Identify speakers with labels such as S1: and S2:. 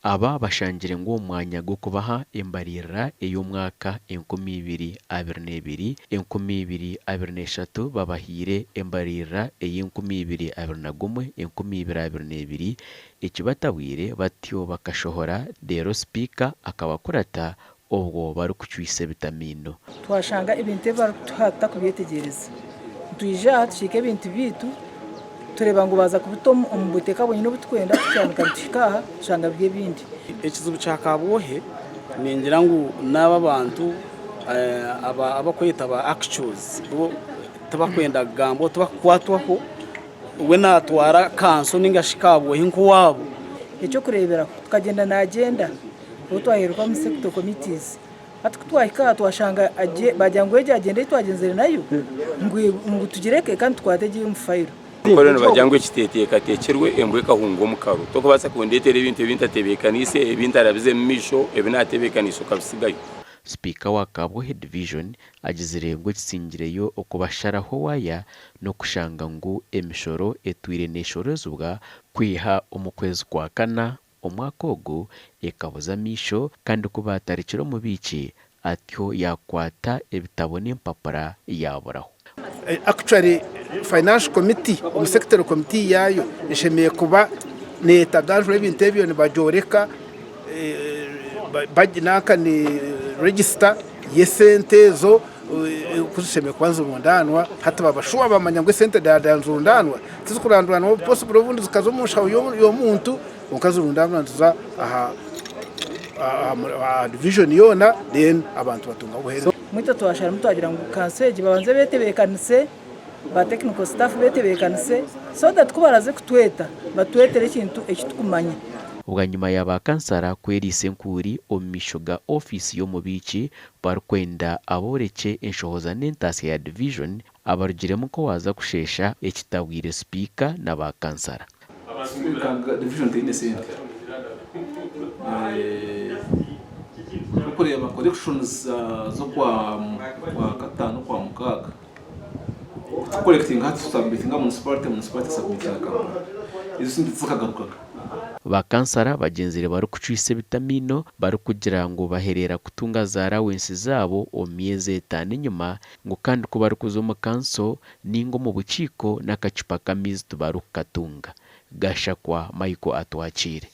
S1: aba bashangire ngo umwanya go kubaha imbarira ey'umwaka 2022 2023 babahire imbarira ey'2021 2022 ikibatabwire batyo bakashohora rero speaker akabakurata ubwo bari kucyise vitamino
S2: twashanga ibintu baratuhata kubyetegereza tuyija tushike ibintu bitu tureba ngo baza kubutoma umubuteka bonye no butwenda cyane kadushikaha shanga bye bindi
S3: ekizibu cya Kabwohe ningira ngo naba bantu abakwita ba actuals bo tabakwenda gambo tabakwatwaho we natwara kanso ningashikabwohe nkuwabo
S2: icyo kurebera tukagenda na agenda utwaheruka mu sector committees atukutwahika twashanga bajyango agenda twagenzere nayo ngo tugireke kandi twategeye umufayiro
S4: Koreno bajyango kiteteye katekerwe embwe kahungo mukaro tokobasa kundetera ibintu bintatebekanise ibintarabize misho ebinatebekaniso kabisigayo
S1: Speaker wa Kabwohe division Ageihangwe ngo kisingireyo okubasharaho waya no kushanga ngo emishoro etwire neshorezubwa kwiha umukwezi kwa kana umwaka ogo ekabuza misho kandi kubatarikiro mu bici atyo yakwata ebitabone impapara yaboraho.
S5: Actually financial committee sector committee yayo ishemeye kuba neta dajwe ibintu ebyo ne bajoreka bajinaka ni register yesente zo kuzishemeye kwanza umundanwa hata babashuwa bamanya ngo sente dadanzundanwa tuzikurandura no possible ubundi zikazomusha yo muntu ukazurundanwa ntuza aha division yona then abantu batunga ubuhere
S2: mwita twashara mutagira ngo kanseje babanze betebekanise ba technical staff betebekanise so that kubaraze kutweta batwetere ikintu ekitukumanya
S1: ubwa nyuma yaba kansara kwerise nkuri omishoga office yo mubici barkwenda aboreke inshohoza n'entasi ya division abarugiremo ko waza kushesha ekitabwire speaker na ba kansara
S6: division tine sente kuri ama collections zo kwa katano kwa mukaga collecting hatu submitting municipality submitting account izo sindi zikagarukaga
S1: ba kansara bagenzire bari kucwise vitamino bari kugira ngo baherera kutunga za rawensi zabo omieze 5 nyuma ngo kandi ko bari kuzoma kanso ningo mu buciko n'akacupa kamizi tubarukatunga gashakwa Michael atwakire.